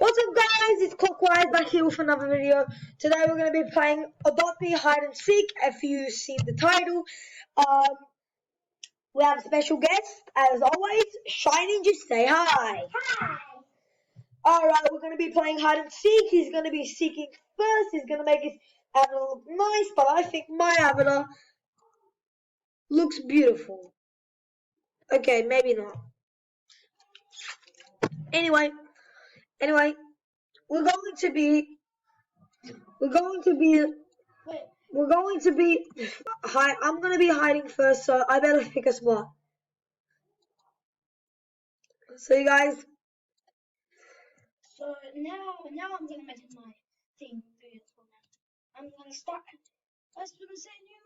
What's up guys, it's Clockwise back here with another video. Today we're going to be playing Adopt Me Hide and Seek. If you've seen the title, we have a special guest as always. Shiny, just say hi. Hi. Alright, we're going to be playing hide and seek. He's going to be seeking first. He's going to make his avatar look nice, but I think my avatar looks beautiful. Okay, maybe not. Anyway, we're going to be I'm gonna be hiding first, so I better pick a spot. So you guys. So now I'm gonna make my thing beautiful. I'm gonna start. First, we're gonna say you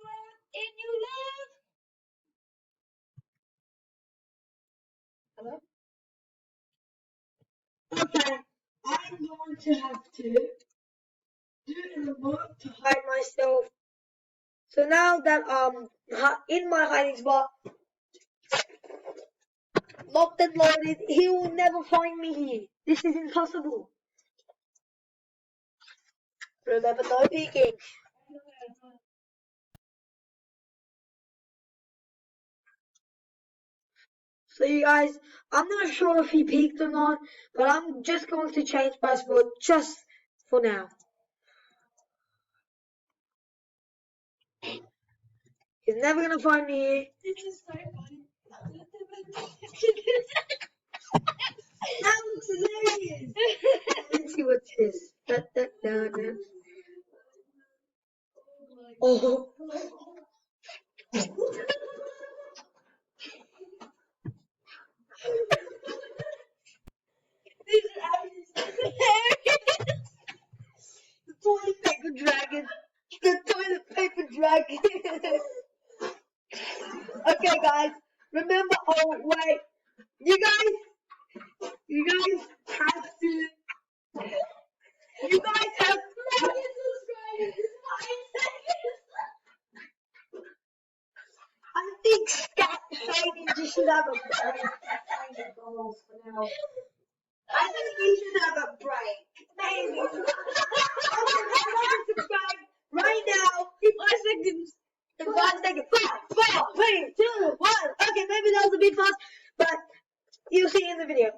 live. Hello. Okay, I'm going to have to do an emote to hide myself. So now that in my hiding spot, locked and loaded, he will never find me here. This is impossible. Remember, no peeking. So you guys, I'm not sure if he peeked or not, but I'm just going to change password just for now. He's never gonna find me here. This is so funny. That looks hilarious. Let's see what's this. Oh. This is actually hilarious. The toilet paper dragon. The toilet paper dragon. Okay, guys. Remember, oh, wait. You guys have to. You guys have. I think Scat Shady just should have a break. I think he should have a break. Maybe. Subscribe right now. 5 seconds. In 5 seconds. 5, 4, 3, 2, 1. Okay, maybe that was a bit fast, but you'll see in the video.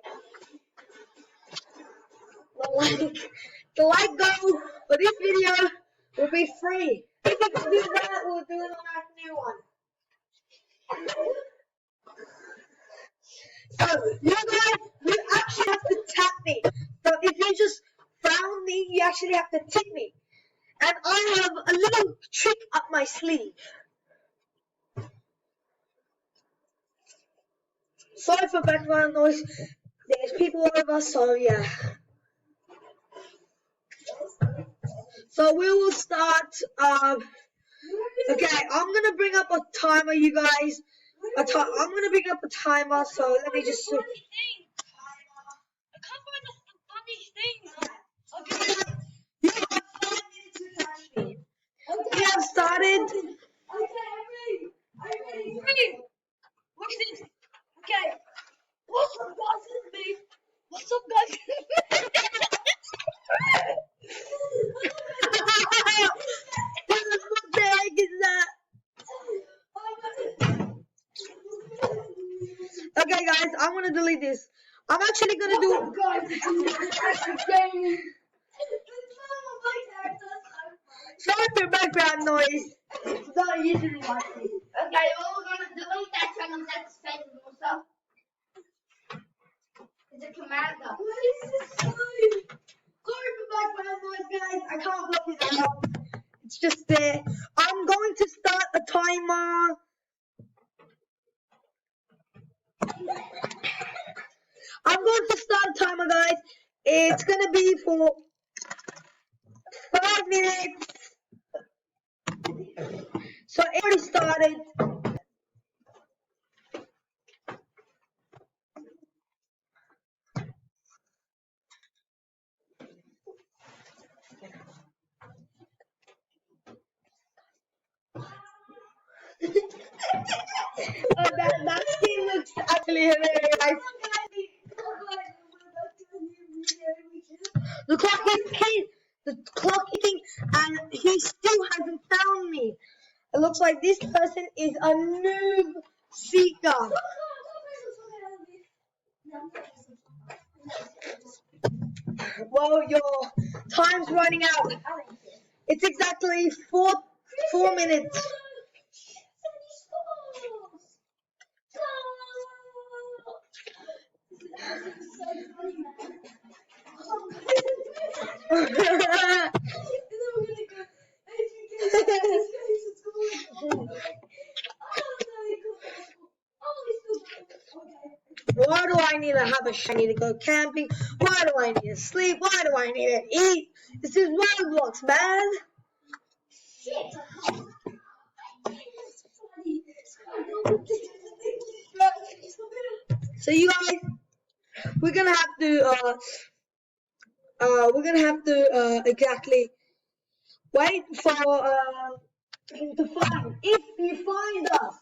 The like goal for this video will be free. If we can do that, we'll do it on our new one. So, you guys, you actually have to tap me. So, if you just found me, you actually have to tip me. And I have a little trick up my sleeve. Sorry for background noise. There's people over, so yeah. So, we will start. Okay, I'm gonna bring up a timer, you guys. I'm gonna bring up a timer, so let me just. I can't find the funny things. Okay. You have 5 minutes to catch me. We have started. Okay, I'm ready. Watch this. Okay. What's up, guys? It's me. What's up, guys? What the heck is that? Okay, guys, I'm gonna delete this. I'm actually gonna do. Sorry for background noise. It's not usually like this. Okay, well, we're gonna delete that channel that's famous and stuff. It's a commander. Sorry for background noise, guys. I can't block it out. It's just there. I'm going to start a timer. I'm going to start a timer, guys. It's gonna be for 5 minutes. So it already started. That scene looks actually hilarious. The clock is ticking. The clock is ticking, and he still hasn't found me. It looks like this person is a noob seeker. Well, your time's running out. It's exactly four minutes. Why do I need to have a shower? I need to go camping. Why do I need to sleep? Why do I need to eat? This is Roblox, man. So you guys, we're gonna have to exactly wait for him to find. If you find us,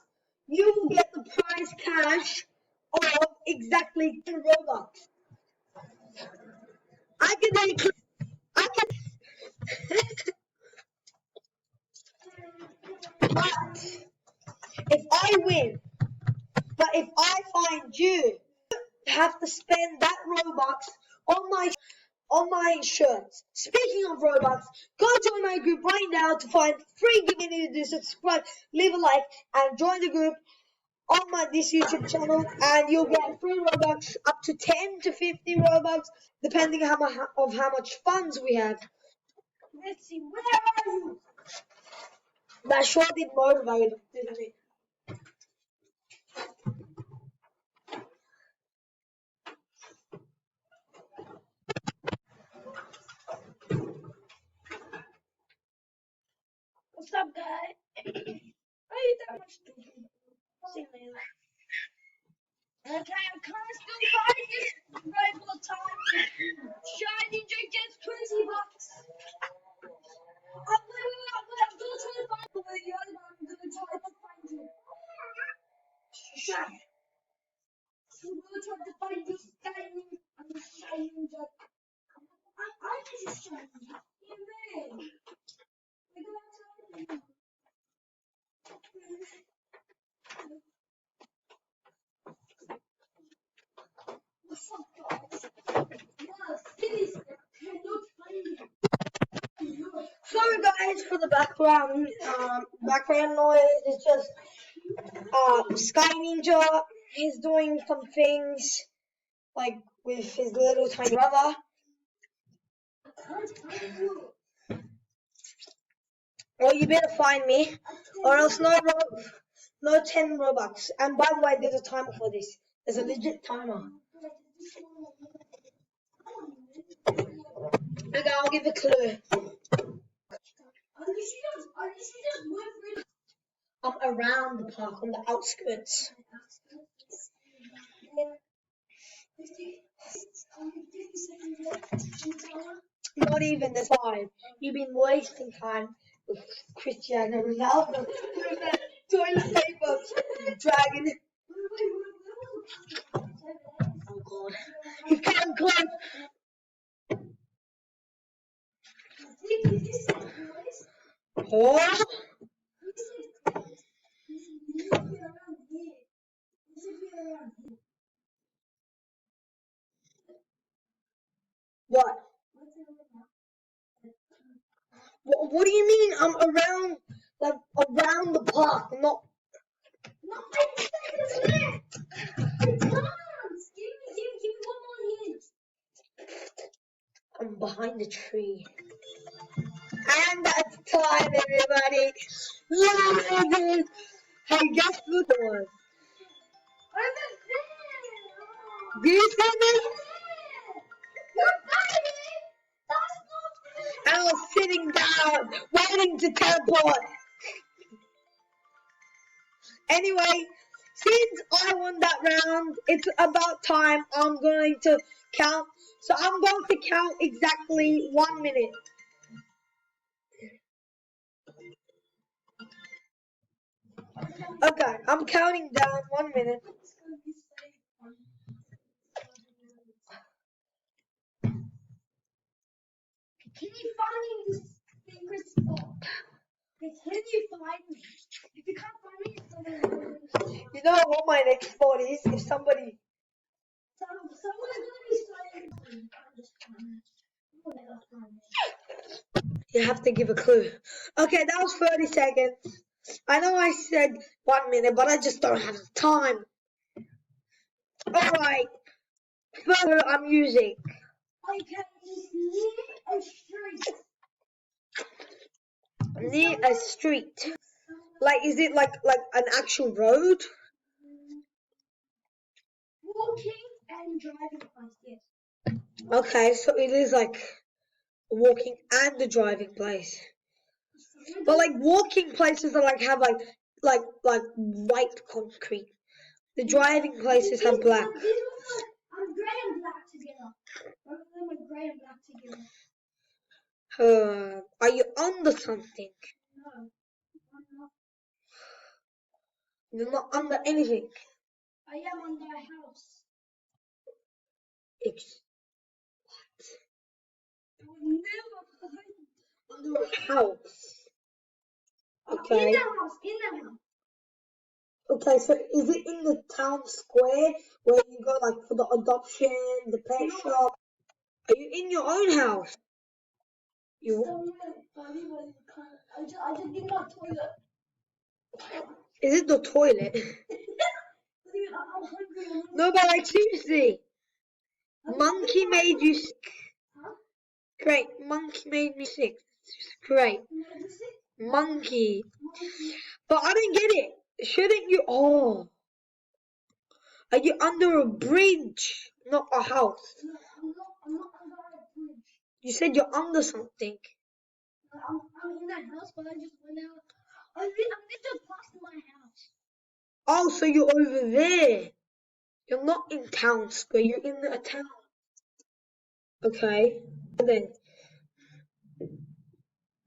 you will get the prize cash of exactly 10 Robux. I can but if I win, but if I find you, have to spend that Robux on my shirts. Speaking of Robux, go join my group right now to find free community to subscribe, leave a like, and join the group on this YouTube channel, and you'll get free Robux up to 10 to 50 Robux, depending how much funds we have. Let's see, where are you? That sure did motivate, didn't it? What's up, guy? Why are you that much stupid? See you later. Okay, I can't still find this regular time. Shiny Ninja gets 20 bucks. I'm gonna try to find the way I'm gonna try to find you. Shiny. I'm gonna try to find this Shiny Ninja. I just Shiny. You man. We're gonna try to What's up, guys? Yeah, cities cannot find you. Sorry guys for the background noise. It's just Sky Ninja. He's doing some things like with his little tiny brother. Well, you better find me, or else no 10 Robux. And by the way, there's a timer for this. There's a legit timer. Okay, I'll give a clue. I'm around the park on the outskirts. Not even the 5. You've been wasting time with Cristiano Ronaldo. Toilet paper, dragon. Oh god. He's coming close. Oh. What? What do you mean? I'm around, like around the park, not. No, give me one more hint. I'm behind the tree. And that's time, everybody. Yeah, hey, guess who it was? Over there. Do you see me? You're fighting. That's not fair. I was sitting down, waiting to teleport. Anyway, since I won that round, it's about time I'm going to count. So I'm going to count exactly 1 minute. Okay, I'm counting down 1 minute. Can you find me this secret spot? Can you find me? If you can't find me, it's somebody. You know what my next spot is? If somebody... Someone's gonna be saying. I'm just trying. You'll never find me. You have to give a clue. Okay, that was 30 seconds. I know I said 1 minute, but I just don't have the time. Alright. Further I'm using. Okay, it's near a street. Near a street. Like, is it like an actual road? Walking and driving place, yes. Okay, so it is like walking and the driving place. But like walking places are like have like white concrete. The driving places have black. These ones are grey and black together. Both of them are grey and black together. Are you under something? No, I'm not. You're not under anything. I am under a house. It's I would never find under a house. In Okay. the house. Okay, so is it in the town square where you go like for the adoption, the pet shop? Are you in your own house? You Somewhere, buddy, but you can't. I just did my toilet. is it the toilet? Dude, I'm hungry. No, but like seriously, monkey made you sick. Huh? Great, monkey made me sick. Great, monkey. But I didn't get it. Shouldn't you? Oh, are you under a bridge, not a house? No, I'm not under a bridge. You said you're under something. I'm in that house, but I just went out. I'm literally past my house. Oh, so you're over there. You're not in town square. You're in a town. Okay. And then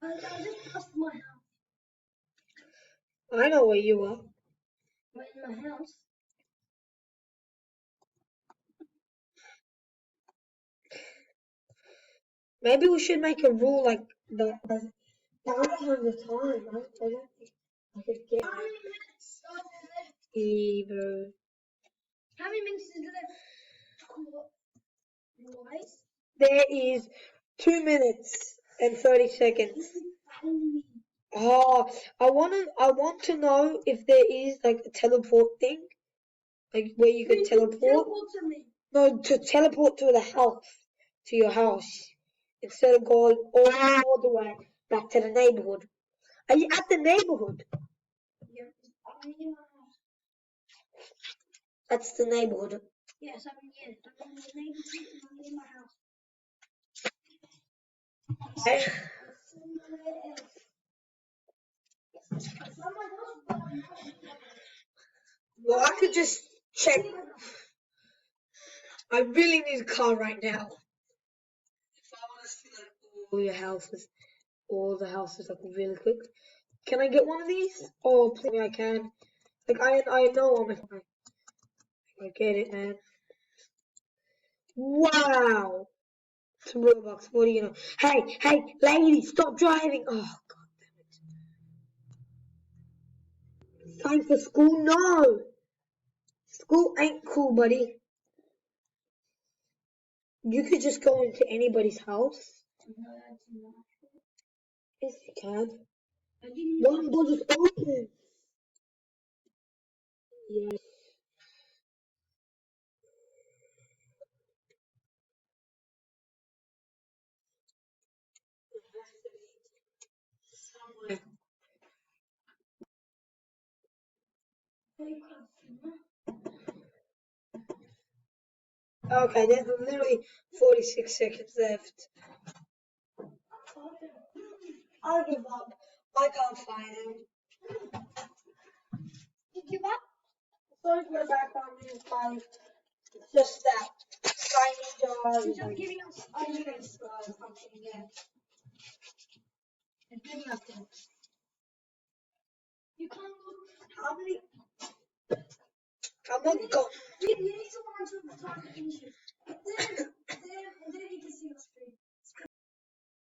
I just passed my house. I know where you are. I'm in my house. Maybe we should make a rule like that. I don't have the time. I don't think I could get How many minutes are there left? either. How many minutes is left? Twice? There is 2 minutes and 30 seconds. Find me. Oh, I want to know if there is like a teleport thing, like where you can teleport. Teleport to me. No, to teleport to the house, to your house, instead of going all the way back to the neighborhood. Are you at the neighborhood? Yeah, I'm in my house. That's the neighborhood. Yes, I'm in the neighborhood and I'm in my house. Okay. Somewhere else. Someone else, but I'm not in my house. Well, I could just check. I really need a car right now. If I want to see like all your houses, all the houses like really quick. Can I get one of these? Oh, please, I can. Like I know I'm. I get it, man. Wow. Some Robux. What do you know? Hey, lady, stop driving. Oh God damn it. Time for school? No. School ain't cool, buddy. You could just go into anybody's house. No, that's not. Yes, you can. I didn't. One door is open. Yes. Somewhere. Okay, there's literally 46 seconds left. I'll give up. I can't find him. You give up? Sorry for the background music, guys. It's just that shiny jar. Since I'm giving us. I'm gonna describe something again. It's good nothing. You can't look. How many? I'm not going. You need to run to the time to finish it. Then you can see the screen.